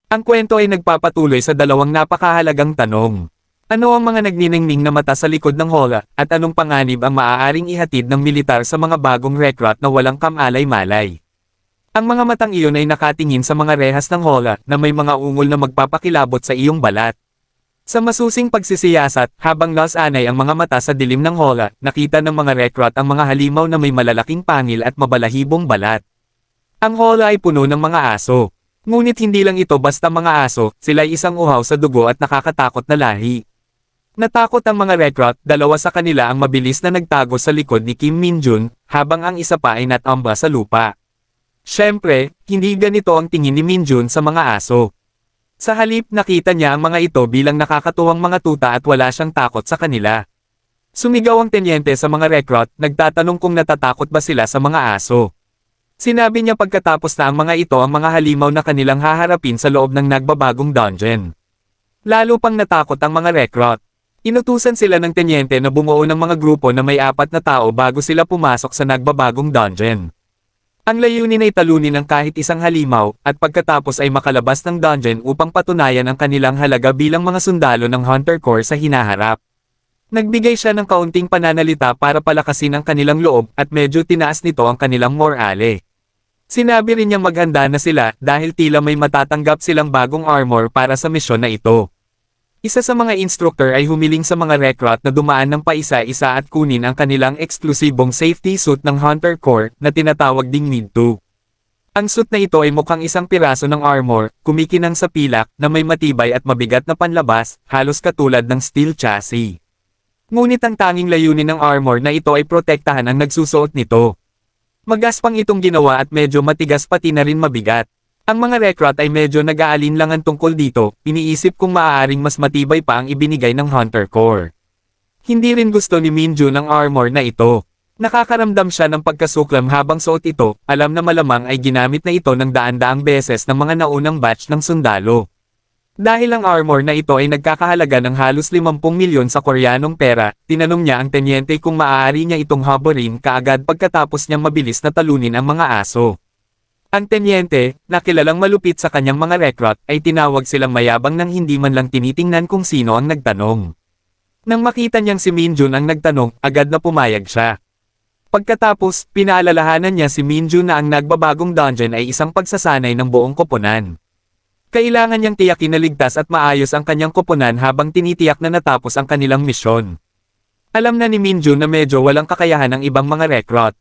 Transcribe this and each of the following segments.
Ang kwento ay nagpapatuloy sa dalawang napakahalagang tanong. Ano ang mga nagniningning na mata sa likod ng Hola, at anong panganib ang maaaring ihatid ng militar sa mga bagong recruit na walang kamalay-malay? Ang mga matang iyon ay nakatingin sa mga rehas ng Hola na may mga ungol na magpapakilabot sa iyong balat. Sa masusing pagsisiyasat, habang nasanay ang mga mata sa dilim ng Hola, nakita ng mga recruit ang mga halimaw na may malalaking pangil at mabalahibong balat. Ang Hola ay puno ng mga aso. Ngunit hindi lang ito basta mga aso, sila ay isang uhaw sa dugo at nakakatakot na lahi. Natakot ang mga recruit, dalawa sa kanila ang mabilis na nagtago sa likod ni Kim Min-jun, habang ang isa pa ay natamba sa lupa. Siyempre, hindi ganito ang tingin ni Min-jun sa mga aso. Sa halip nakita niya ang mga ito bilang nakakatuwang mga tuta at wala siyang takot sa kanila. Sumigaw ang tenyente sa mga recruit, nagtatanong kung natatakot ba sila sa mga aso. Sinabi niya pagkatapos na ang mga ito ang mga halimaw na kanilang haharapin sa loob ng nagbabagong dungeon. Lalo pang natakot ang mga recruit. Inutusan sila ng tenyente na bumuo ng mga grupo na may 4 na tao bago sila pumasok sa nagbabagong dungeon. Ang layunin ay talunin ang kahit isang halimaw, at pagkatapos ay makalabas ng dungeon upang patunayan ang kanilang halaga bilang mga sundalo ng Hunter Corps sa hinaharap. Nagbigay siya ng kaunting pananalita para palakasin ang kanilang loob at medyo tinaas nito ang kanilang morale. Sinabi rin niyang maghanda na sila dahil tila may matatanggap silang bagong armor para sa misyon na ito. Isa sa mga instructor ay humiling sa mga recruit na dumaan ng paisa-isa at kunin ang kanilang eksklusibong safety suit ng Hunter Corps na tinatawag ding Mid-2. Ang suit na ito ay mukhang isang piraso ng armor, kumikinang sa pilak, na may matibay at mabigat na panlabas, halos katulad ng steel chassis. Ngunit ang tanging layunin ng armor na ito ay protektahan ang nagsusuot nito. Magaspang itong ginawa at medyo matigas pati na rin mabigat. Ang mga recruit ay medyo nag-aalinlangan tungkol dito, iniisip kung maaaring mas matibay pa ang ibinigay ng Hunter Corps. Hindi rin gusto ni Min-jun ang armor na ito. Nakakaramdam siya ng pagkasuklam habang suot ito, alam na malamang ay ginamit na ito ng daan-daang beses ng mga naunang batch ng sundalo. Dahil ang armor na ito ay nagkakahalaga ng halos 50 milyon sa Koreanong pera, tinanong niya ang tenyente kung maaari niya itong haborin kaagad pagkatapos niyang mabilis na talunin ang mga aso. Ang tenyente, na kilalang malupit sa kanyang mga recruit, ay tinawag silang mayabang nang hindi man lang tinitingnan kung sino ang nagtanong. Nang makita niyang si Min-jun ang nagtanong, agad na pumayag siya. Pagkatapos, pinaalalahanan niya si Min-jun na ang nagbabagong dungeon ay isang pagsasanay ng buong koponan. Kailangan niyang tiyakin na ligtas at maayos ang kanyang koponan habang tinitiyak na natapos ang kanilang misyon. Alam na ni Min-jun na medyo walang kakayahan ang ibang mga recruit.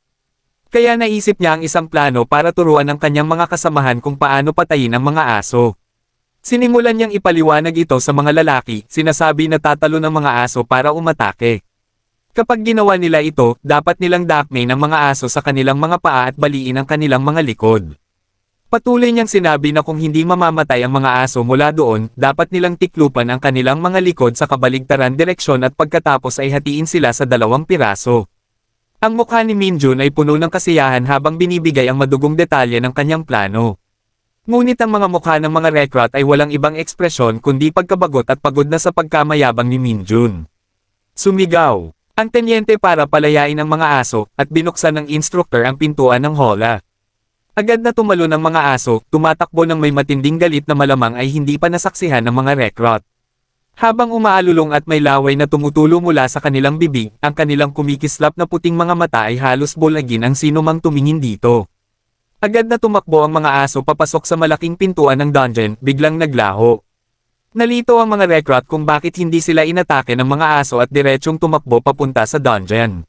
Kaya naisip niya ang isang plano para turuan ang kanyang mga kasamahan kung paano patayin ang mga aso. Sinimulan niyang ipaliwanag ito sa mga lalaki, sinasabi na tatalo ng mga aso para umatake. Kapag ginawa nila ito, dapat nilang dakmain ang mga aso sa kanilang mga paa at baliin ang kanilang mga likod. Patuloy niyang sinabi na kung hindi mamamatay ang mga aso mula doon, dapat nilang tiklupan ang kanilang mga likod sa kabaligtaran direksyon at pagkatapos ay hatiin sila sa 2 piraso. Ang mukha ni Min-jun ay puno ng kasiyahan habang binibigay ang madugong detalye ng kanyang plano. Ngunit ang mga mukha ng mga recruit ay walang ibang ekspresyon kundi pagkabagot at pagod na sa pagkamayabang ni Min-jun. Sumigaw ang tenyente para palayain ang mga aso, at binuksan ng instructor ang pintuan ng Hola. Agad na tumalon ang mga aso, tumatakbo ng may matinding galit na malamang ay hindi pa nasaksihan ng mga recruit. Habang umaalulong at may laway na tumutulo mula sa kanilang bibig, ang kanilang kumikislap na puting mga mata ay halos bulagin ang sino mang tumingin dito. Agad na tumakbo ang mga aso papasok sa malaking pintuan ng dungeon, biglang naglaho. Nalito ang mga recruit kung bakit hindi sila inatake ng mga aso at diretsyong tumakbo papunta sa dungeon.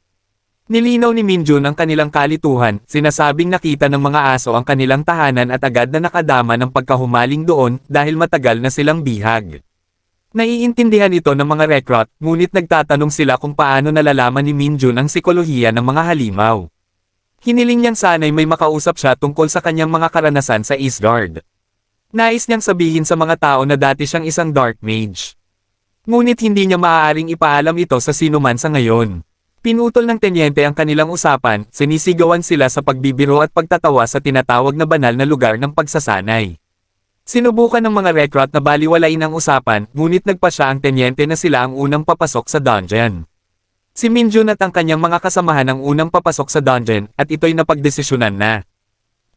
Nilinaw ni Min-jun ang kanilang kalituhan, sinasabing nakita ng mga aso ang kanilang tahanan at agad na nakadama ng pagkahumaling doon dahil matagal na silang bihag. Naiintindihan ito ng mga recruit, ngunit nagtatanong sila kung paano nalalaman ni Min-jun ang sikolohiya ng mga halimaw. Hiniling niyang sana'y may makausap siya tungkol sa kanyang mga karanasan sa Eastgard. Nais niyang sabihin sa mga tao na dati siyang isang dark mage. Ngunit hindi niya maaaring ipaalam ito sa sinuman sa ngayon. Pinutol ng tenyente ang kanilang usapan, sinisigawan sila sa pagbibiro at pagtatawa sa tinatawag na banal na lugar ng pagsasanay. Sinubukan ng mga recruit na baliwalain ang usapan, ngunit nagpasya ang tenyente na sila ang unang papasok sa dungeon. Si Min-jun at ang kanyang mga kasamahan ang unang papasok sa dungeon, at ito'y napagdesisyonan na.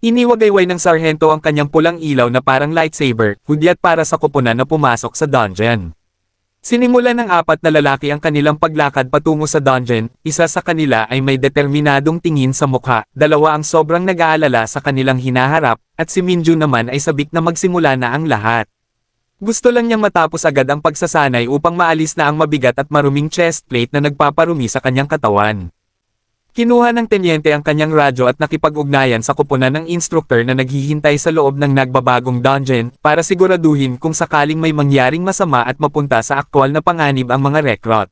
Iniwagayway ng sarhento ang kanyang pulang ilaw na parang lightsaber, hudyat para sa koponan na pumasok sa dungeon. Sinimulan ng apat na lalaki ang kanilang paglakad patungo sa dungeon, isa sa kanila ay may determinadong tingin sa mukha, dalawa ang sobrang nag-aalala sa kanilang hinaharap, at si Minjun naman ay sabik na magsimula na ang lahat. Gusto lang niyang matapos agad ang pagsasanay upang maalis na ang mabigat at maruming chest plate na nagpaparumi sa kanyang katawan. Kinuha ng tenyente ang kanyang radyo at nakipag-ugnayan sa koponan ng instructor na naghihintay sa loob ng nagbabagong dungeon para siguraduhin kung sakaling may mangyaring masama at mapunta sa aktwal na panganib ang mga recruit.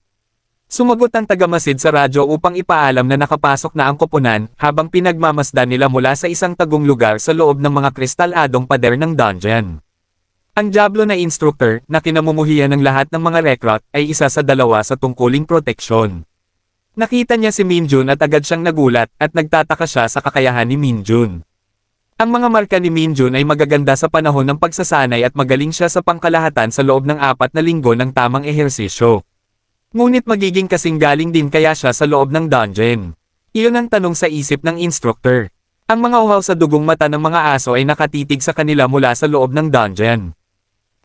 Sumagot ang tagamasid sa radyo upang ipaalam na nakapasok na ang koponan habang pinagmamasdan nila mula sa isang tagong lugar sa loob ng mga kristaladong pader ng dungeon. Ang Diablo na instructor na kinamumuhian ng lahat ng mga recruit ay isa sa dalawa sa tungkuling proteksyon. Nakita niya si Minjun at agad siyang nagulat at nagtataka siya sa kakayahan ni Minjun. Ang mga marka ni Minjun ay magaganda sa panahon ng pagsasanay at magaling siya sa pangkalahatan sa loob ng 4 na linggo ng tamang ehersisyo. Ngunit magiging kasing galing din kaya siya sa loob ng dungeon. Iyon ang tanong sa isip ng instructor. Ang mga uhaw sa dugong mata ng mga aso ay nakatitig sa kanila mula sa loob ng dungeon.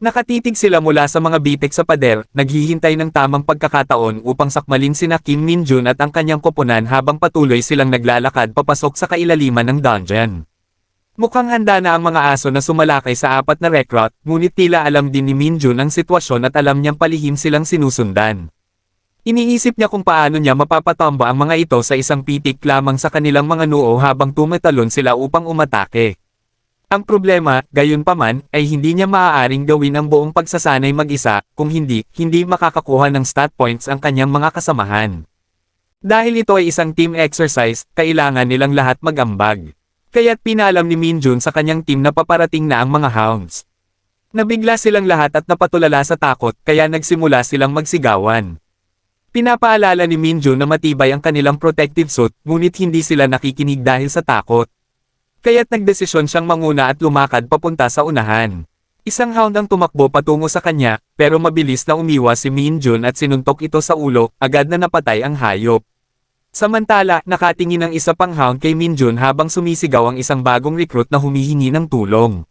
Nakatitig sila mula sa mga bitik sa pader, naghihintay ng tamang pagkakataon upang sakmalin sina Kim Minjun at ang kanyang koponan habang patuloy silang naglalakad papasok sa kailaliman ng dungeon. Mukhang handa na ang mga aso na sumalakay sa 4 na recruit, ngunit tila alam din ni Minjun ang sitwasyon at alam niyang palihim silang sinusundan. Iniisip niya kung paano niya mapapatamba ang mga ito sa isang pitik lamang sa kanilang mga noo habang tumatalon sila upang umatake. Ang problema, gayunpaman, ay hindi niya maaaring gawin ang buong pagsasanay mag-isa, kung hindi makakakuha ng stat points ang kanyang mga kasamahan. Dahil ito ay isang team exercise, kailangan nilang lahat mag-ambag. Kaya't pinalam ni Minjun sa kanyang team na paparating na ang mga hounds. Nabigla silang lahat at napatulala sa takot, kaya nagsimula silang magsigawan. Pinapaalala ni Minjun na matibay ang kanilang protective suit, ngunit hindi sila nakikinig dahil sa takot. Kaya't nagdesisyon siyang manguna at lumakad papunta sa unahan. Isang hound ang tumakbo patungo sa kanya, pero mabilis na umiwas si Minjun at sinuntok ito sa ulo, agad na napatay ang hayop. Samantala, nakatingin ang isa pang hound kay Minjun habang sumisigaw ang isang bagong recruit na humihingi ng tulong.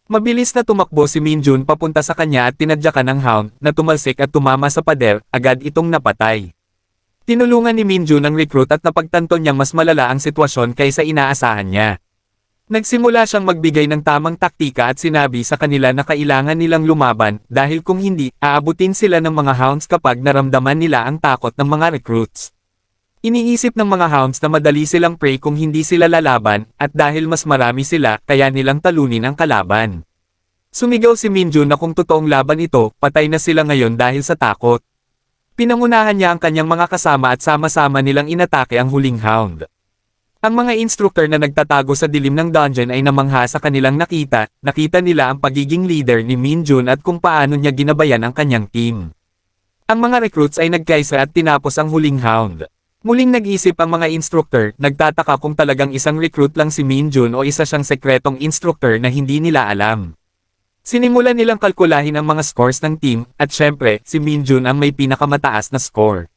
Mabilis na tumakbo si Minjun papunta sa kanya at tinadyakan ng hound, na tumalsik at tumama sa pader, agad itong napatay. Tinulungan ni Minjun ang recruit at napagtanto niyang mas malala ang sitwasyon kaysa inaasahan niya. Nagsimula siyang magbigay ng tamang taktika at sinabi sa kanila na kailangan nilang lumaban dahil kung hindi, aabutin sila ng mga hounds kapag naramdaman nila ang takot ng mga recruits. Iniisip ng mga hounds na madali silang prey kung hindi sila lalaban at dahil mas marami sila, kaya nilang talunin ang kalaban. Sumigaw si Minjun na kung totoong laban ito, patay na sila ngayon dahil sa takot. Pinangunahan niya ang kanyang mga kasama at sama-sama nilang inatake ang huling hound. Ang mga instructor na nagtatago sa dilim ng dungeon ay namangha sa kanilang nakita nila ang pagiging leader ni Minjun at kung paano niya ginabayan ang kanyang team. Ang mga recruits ay nagkaisa at tinapos ang huling hound. Muling nag-isip ang mga instructor, nagtataka kung talagang isang recruit lang si Minjun o isa siyang sekretong instructor na hindi nila alam. Sinimulan nilang kalkulahin ang mga scores ng team, at syempre, si Minjun ang may pinakamataas na score.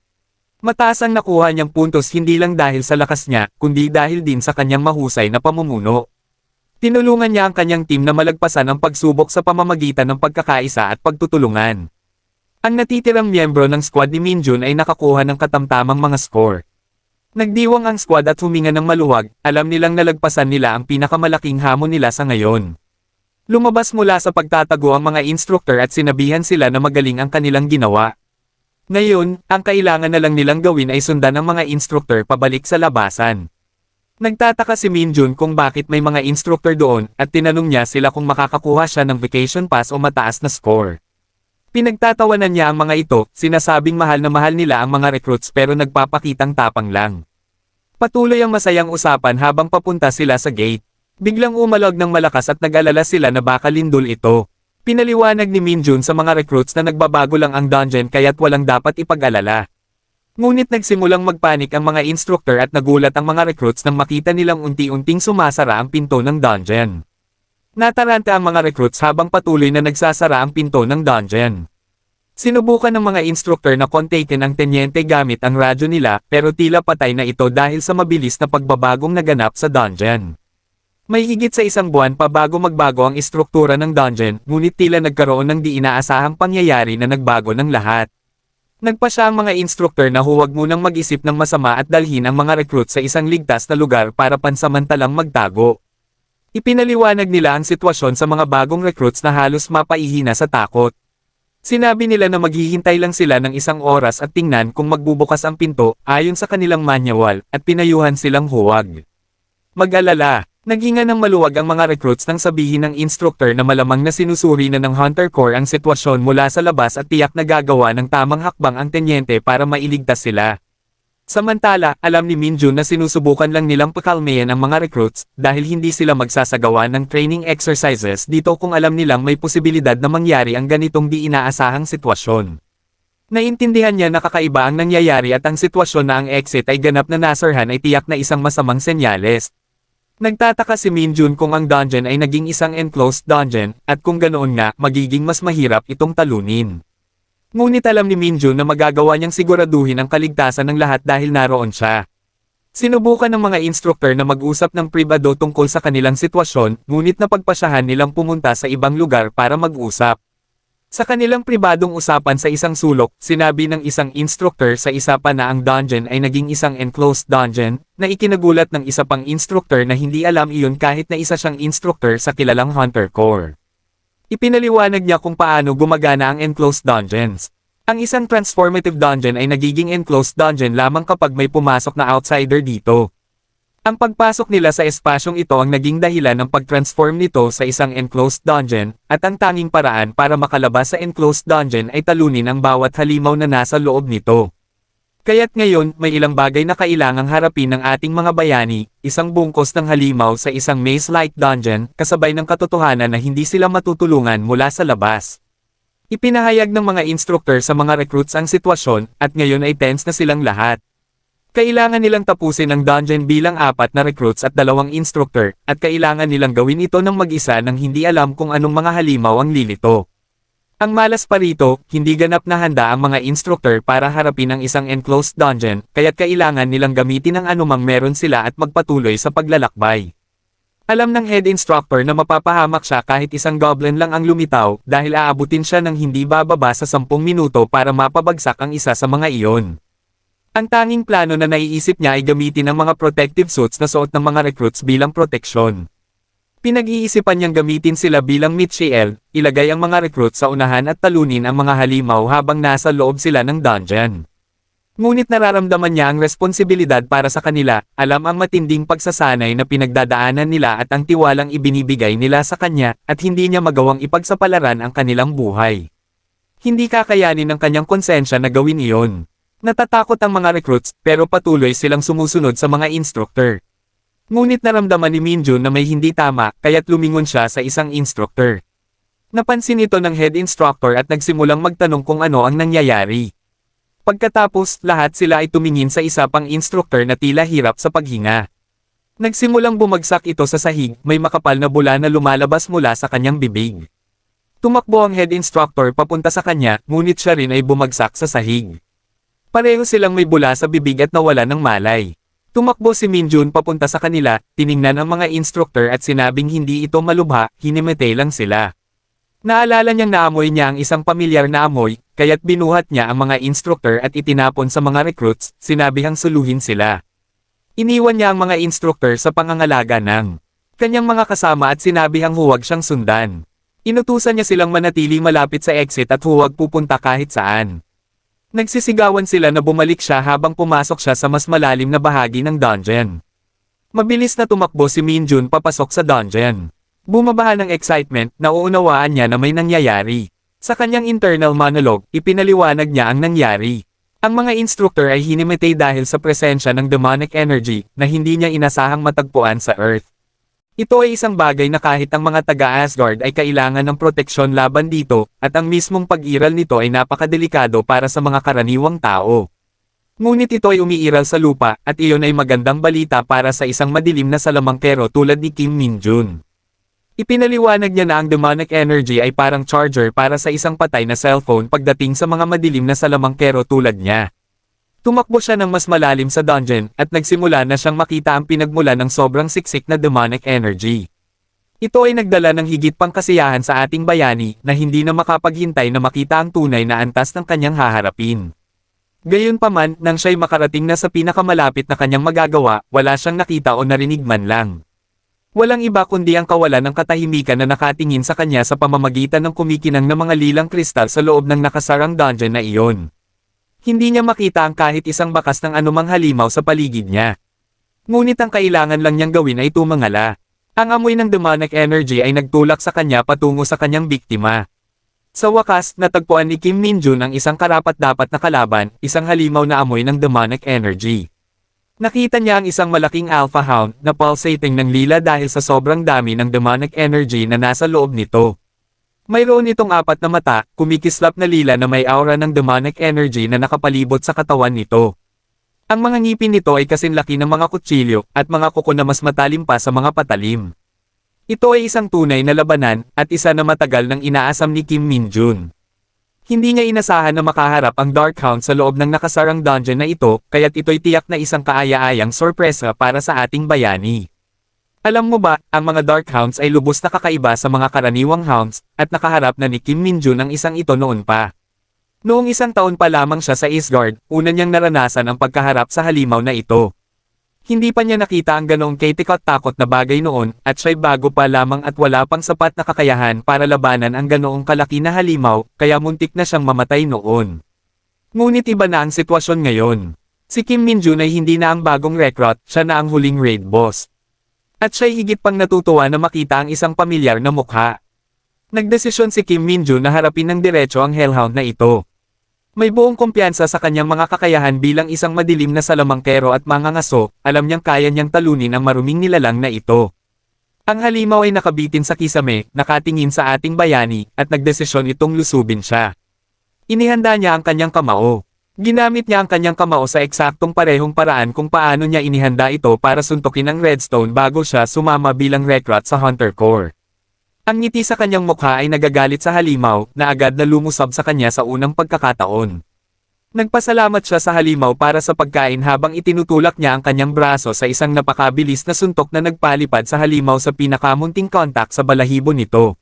Mataas ang nakuha niyang puntos hindi lang dahil sa lakas niya, kundi dahil din sa kanyang mahusay na pamumuno. Tinulungan niya ang kanyang team na malagpasan ang pagsubok sa pamamagitan ng pagkakaisa at pagtutulungan. Ang natitirang miyembro ng squad ni Minjun ay nakakuha ng katamtamang mga score. Nagdiwang ang squad at huminga ng maluwag, alam nilang nalagpasan nila ang pinakamalaking hamon nila sa ngayon. Lumabas mula sa pagtatago ang mga instructor at sinabihan sila na magaling ang kanilang ginawa. Ngayon, ang kailangan na lang nilang gawin ay sundan ang mga instructor pabalik sa labasan. Nagtataka si Minjun kung bakit may mga instructor doon at tinanong niya sila kung makakakuha siya ng vacation pass o mataas na score. Pinagtatawanan niya ang mga ito, sinasabing mahal na mahal nila ang mga recruits pero nagpapakitang tapang lang. Patuloy ang masayang usapan habang papunta sila sa gate. Biglang umalog ng malakas at nag-alala sila na baka lindol ito. Pinaliwanag ni Minjun sa mga recruits na nagbabago lang ang dungeon kaya't walang dapat ipag-alala. Ngunit nagsimulang magpanik ang mga instructor at nagulat ang mga recruits nang makita nilang unti-unting sumasara ang pinto ng dungeon. Nataranta ang mga recruits habang patuloy na nagsasara ang pinto ng dungeon. Sinubukan ng mga instructor na kontakin ang tenyente gamit ang radyo nila pero tila patay na ito dahil sa mabilis na pagbabagong naganap sa dungeon. May higit sa isang buwan pa bago magbago ang istruktura ng dungeon, ngunit tila nagkaroon ng di inaasahang pangyayari na nagbago ng lahat. Nagpa siya ang mga instructor na huwag munang mag-isip ng masama at dalhin ang mga recruit sa isang ligtas na lugar para pansamantalang magtago. Ipinaliwanag nila ang sitwasyon sa mga bagong recruits na halos mapaihina sa takot. Sinabi nila na maghihintay lang sila ng isang oras at tingnan kung magbubukas ang pinto, ayon sa kanilang manual, at pinayuhan silang huwag mag-alala. Naghinga ng maluwag ang mga recruits nang sabihin ng instructor na malamang na sinusuri na ng Hunter Corps ang sitwasyon mula sa labas at tiyak na gagawa ng tamang hakbang ang tenyente para mailigtas sila. Samantala, alam ni Minjun na sinusubukan lang nilang pakalmayan ang mga recruits dahil hindi sila magsasagawa ng training exercises dito kung alam nilang may posibilidad na mangyari ang ganitong di inaasahang sitwasyon. Naintindihan niya na kakaiba ang nangyayari at ang sitwasyon na ang exit ay ganap na nasarhan ay tiyak na isang masamang senyales. Nagtataka si Minjun kung ang dungeon ay naging isang enclosed dungeon at kung ganoon nga magiging mas mahirap itong talunin. Ngunit alam ni Minjun na magagawa niyang siguraduhin ang kaligtasan ng lahat dahil naroon siya. Sinubukan ng mga instructor na mag-usap ng pribado tungkol sa kanilang sitwasyon, ngunit napagpasyahan nilang pumunta sa ibang lugar para mag-usap. Sa kanilang pribadong usapan sa isang sulok, sinabi ng isang instructor sa isa pa na ang dungeon ay naging isang enclosed dungeon, na ikinagulat ng isa pang instructor na hindi alam iyon kahit na isa siyang instructor sa kilalang Hunter Corps. Ipinaliwanag niya kung paano gumagana ang enclosed dungeons. Ang isang transformative dungeon ay nagiging enclosed dungeon lamang kapag may pumasok na outsider dito. Ang pagpasok nila sa espasyong ito ang naging dahilan ng pag-transform nito sa isang enclosed dungeon, at ang tanging paraan para makalabas sa enclosed dungeon ay talunin ang bawat halimaw na nasa loob nito. Kaya't ngayon, may ilang bagay na kailangang harapin ng ating mga bayani, isang bungkos ng halimaw sa isang maze-like dungeon, kasabay ng katotohanan na hindi sila matutulungan mula sa labas. Ipinahayag ng mga instructor sa mga recruits ang sitwasyon, at ngayon ay tense na silang lahat. Kailangan nilang tapusin ang dungeon bilang 4 na recruits at 2 instructor, at kailangan nilang gawin ito ng mag-isa nang hindi alam kung anong mga halimaw ang lilito. Ang malas pa rito, hindi ganap na handa ang mga instructor para harapin ang isang enclosed dungeon, kaya't kailangan nilang gamitin ang anumang meron sila at magpatuloy sa paglalakbay. Alam ng head instructor na mapapahamak siya kahit isang goblin lang ang lumitaw dahil aabutin siya ng hindi bababa sa 10 minuto para mapabagsak ang isa sa mga iyon. Ang tanging plano na naiisip niya ay gamitin ang mga protective suits na suot ng mga recruits bilang proteksyon. Pinag-iisipan niyang gamitin sila bilang Mitchell, ilagay ang mga recruit sa unahan at talunin ang mga halimaw habang nasa loob sila ng dungeon. Ngunit nararamdaman niya ang responsibilidad para sa kanila, alam ang matinding pagsasanay na pinagdadaanan nila at ang tiwalang ibinibigay nila sa kanya, at hindi niya magawang ipagsapalaran ang kanilang buhay. Hindi kakayanin ng kanyang konsensya na gawin iyon. Natatakot ang mga recruits, pero patuloy silang sumusunod sa mga instructor. Ngunit naramdaman ni Minjun na may hindi tama, kaya't lumingon siya sa isang instructor. Napansin ito ng head instructor at nagsimulang magtanong kung ano ang nangyayari. Pagkatapos, lahat sila ay tumingin sa isa pang instructor na tila hirap sa paghinga. Nagsimulang bumagsak ito sa sahig, may makapal na bula na lumalabas mula sa kanyang bibig. Tumakbo ang head instructor papunta sa kanya, ngunit siya rin ay bumagsak sa sahig. Pareho silang may bula sa bibig at nawala ng malay. Tumakbo si Minjun papunta sa kanila, tiningnan ang mga instructor at sinabing hindi ito malubha, hinimatay lang sila. Naalala niyang naamoy niya ang isang pamilyar na amoy, kaya't binuhat niya ang mga instructor at itinapon sa mga recruits, sinabihang suluhin sila. Iniwan niya ang mga instructor sa pangangalaga ng kanyang mga kasama at sinabihang huwag siyang sundan. Inutusan niya silang manatili malapit sa exit at huwag pupunta kahit saan. Nagsisigawan sila na bumalik siya habang pumasok siya sa mas malalim na bahagi ng dungeon. Mabilis na tumakbo si Minjun papasok sa dungeon. Bumabaha ng excitement, nauunawaan niya na may nangyayari. Sa kanyang internal monologue, ipinaliwanag niya ang nangyari. Ang mga instructor ay hinimatay dahil sa presensya ng demonic energy na hindi niya inasahang matagpuan sa Earth. Ito ay isang bagay na kahit ang mga taga-Asgard ay kailangan ng proteksyon laban dito, at ang mismong pag-iral nito ay napakadelikado para sa mga karaniwang tao. Ngunit ito ay umiiral sa lupa, at iyon ay magandang balita para sa isang madilim na salamangkero tulad ni Kim Minjun. Ipinaliwanag niya na ang demonic energy ay parang charger para sa isang patay na cellphone pagdating sa mga madilim na salamangkero tulad niya. Tumakbo siya ng mas malalim sa dungeon at nagsimula na siyang makita ang pinagmula ng sobrang siksik na demonic energy. Ito ay nagdala ng higit pang kasiyahan sa ating bayani na hindi na makapaghintay na makita ang tunay na antas ng kanyang haharapin. Gayunpaman, nang siya'y makarating na sa pinakamalapit na kanyang magagawa, wala siyang nakita o narinig man lang. Walang iba kundi ang kawalan ng katahimikan na nakatingin sa kanya sa pamamagitan ng kumikinang na mga lilang kristal sa loob ng nakasarang dungeon na iyon. Hindi niya makita ang kahit isang bakas ng anumang halimaw sa paligid niya. Ngunit ang kailangan lang niyang gawin ay tumangala. Ang amoy ng demonic energy ay nagtulak sa kanya patungo sa kanyang biktima. Sa wakas, natagpuan ni Kim Min-jun ang isang karapat-dapat na kalaban, isang halimaw na amoy ng demonic energy. Nakita niya ang isang malaking alpha hound na pulsating ng lila dahil sa sobrang dami ng demonic energy na nasa loob nito. Mayroon itong 4 na mata, kumikislap na lila na may aura ng demonic energy na nakapalibot sa katawan nito. Ang mga ngipin nito ay kasinlaki ng mga kutsilyo at mga kuko na mas matalim pa sa mga patalim. Ito ay isang tunay na labanan at isa na matagal nang inaasam ni Kim Min-jun. Hindi niya inasahan na makaharap ang Dark Hound sa loob ng nakasarang dungeon na ito, kaya't ito'y tiyak na isang kaaya-ayang sorpresa para sa ating bayani. Alam mo ba, ang mga Dark Hounds ay lubos na kakaiba sa mga karaniwang hounds, at nakaharap na ni Kim Min-jun ang isang ito noon pa. Noong 1 taon pa lamang siya sa Eastgard, una niyang naranasan ang pagkaharap sa halimaw na ito. Hindi pa niya nakita ang ganoong katikot-takot na bagay noon, at siya'y bago pa lamang at wala pang sapat na kakayahan para labanan ang ganoong kalaki na halimaw, kaya muntik na siyang mamatay noon. Ngunit iba na ang sitwasyon ngayon. Si Kim Min-jun ay hindi na ang bagong recruit, siya na ang huling raid boss. At siya'y higit pang natutuwa na makita ang isang pamilyar na mukha. Nagdesisyon si Kim Min-jun na harapin ng diretso ang Hellhound na ito. May buong kumpiyansa sa kanyang mga kakayahan bilang isang madilim na salamangkero at mangangaso, alam niyang kaya niyang talunin ang maruming nilalang na ito. Ang halimaw ay nakabitin sa kisame, nakatingin sa ating bayani, at nagdesisyon itong lusubin siya. Inihanda niya ang kanyang kamao. Ginamit niya ang kanyang kamao sa eksaktong parehong paraan kung paano niya inihanda ito para suntukin ang redstone bago siya sumama bilang recruit sa Hunter Corps. Ang ngiti sa kanyang mukha ay nagagalit sa halimaw na agad na lumusab sa kanya sa unang pagkakataon. Nagpasalamat siya sa halimaw para sa pagkain habang itinutulak niya ang kanyang braso sa isang napakabilis na suntok na nagpalipad sa halimaw sa pinakamunting kontak sa balahibo nito.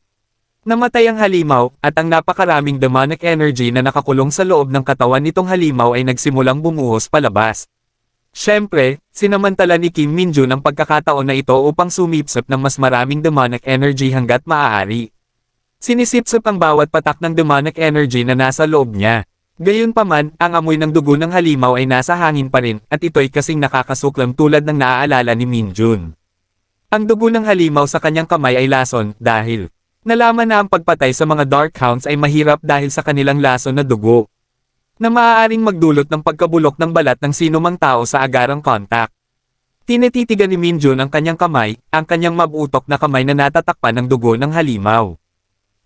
Namatay ang halimaw, at ang napakaraming demonic energy na nakakulong sa loob ng katawan nitong halimaw ay nagsimulang bumuhos palabas. Siyempre, sinamantala ni Kim Min-jun ang pagkakataon na ito upang sumipsip ng mas maraming demonic energy hanggat maaari. Sinisipsip ang bawat patak ng demonic energy na nasa loob niya. Gayunpaman, ang amoy ng dugo ng halimaw ay nasa hangin pa rin, at ito'y kasing nakakasuklam tulad ng naaalala ni Min-jun. Ang dugo ng halimaw sa kanyang kamay ay lason, dahil nalaman na ang pagpatay sa mga Dark Hounds ay mahirap dahil sa kanilang lason na dugo, na maaaring magdulot ng pagkabulok ng balat ng sinumang tao sa agarang kontak. Tinititigan ni Min-jun ang kanyang kamay, ang kanyang mabutok na kamay na natatakpan ng dugo ng halimaw.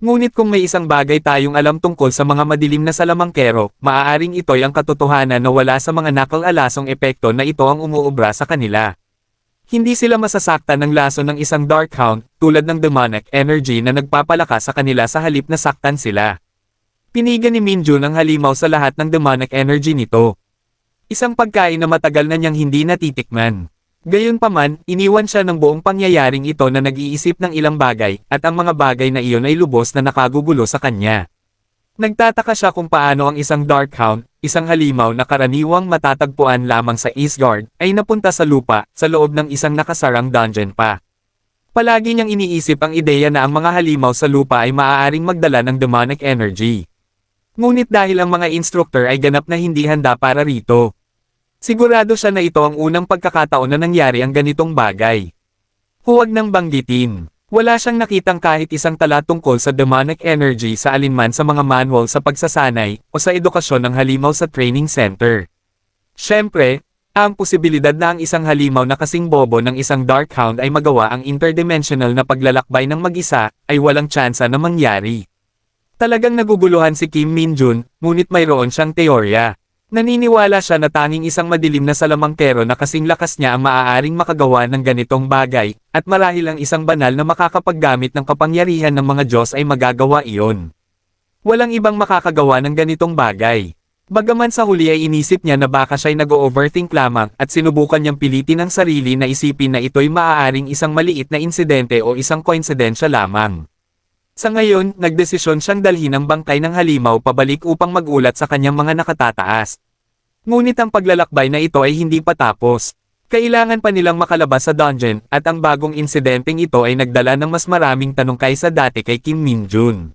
Ngunit kung may isang bagay tayong alam tungkol sa mga madilim na salamangkero, maaaring ito'y ang katotohanan na wala sa mga nakal-alasong epekto na ito ang umuubra sa kanila. Hindi sila masasaktan ng lason ng isang Dark Hound, tulad ng demonic energy na nagpapalakas sa kanila sa halip na saktan sila. Pinigan ni Min-jun ang halimaw sa lahat ng demonic energy nito. Isang pagkain na matagal na niyang hindi natitikman. Gayunpaman, iniwan siya ng buong pangyayaring ito na nag-iisip ng ilang bagay, at ang mga bagay na iyon ay lubos na nakagugulo sa kanya. Nagtataka siya kung paano ang isang Dark Hound, isang halimaw na karaniwang matatagpuan lamang sa Eastgard, ay napunta sa lupa, sa loob ng isang nakasarang dungeon pa. Palagi niyang iniisip ang ideya na ang mga halimaw sa lupa ay maaaring magdala ng demonic energy. Ngunit dahil ang mga instructor ay ganap na hindi handa para rito. Sigurado siya na ito ang unang pagkakataon na nangyari ang ganitong bagay. Huwag nang banggitin. Wala siyang nakitang kahit isang tala tungkol sa demonic energy sa alinman sa mga manual sa pagsasanay o sa edukasyon ng halimaw sa training center. Siyempre, ang posibilidad na ang isang halimaw na kasing bobo ng isang Dark Hound ay magawa ang interdimensional na paglalakbay ng mag-isa ay walang tsansa na mangyari. Talagang naguguluhan si Kim Min-jun, ngunit mayroon siyang teorya. Naniniwala siya na tanging isang madilim na salamangkero na kasing lakas niya ang maaaring makagawa ng ganitong bagay, at marahil ang isang banal na makakapaggamit ng kapangyarihan ng mga Diyos ay magagawa iyon. Walang ibang makakagawa ng ganitong bagay. Bagaman sa huli ay inisip niya na baka siya'y nag-overthink lamang at sinubukan niyang pilitin ang sarili na isipin na ito'y maaaring isang maliit na insidente o isang koinsidensya lamang. Sa ngayon, nagdesisyon siyang dalhin ang bangkay ng halimaw pabalik upang magulat sa kanyang mga nakatataas. Ngunit ang paglalakbay na ito ay hindi pa tapos. Kailangan pa nilang makalabas sa dungeon at ang bagong insidenteng ito ay nagdala ng mas maraming tanong kaysa dati kay Kim Min-jun.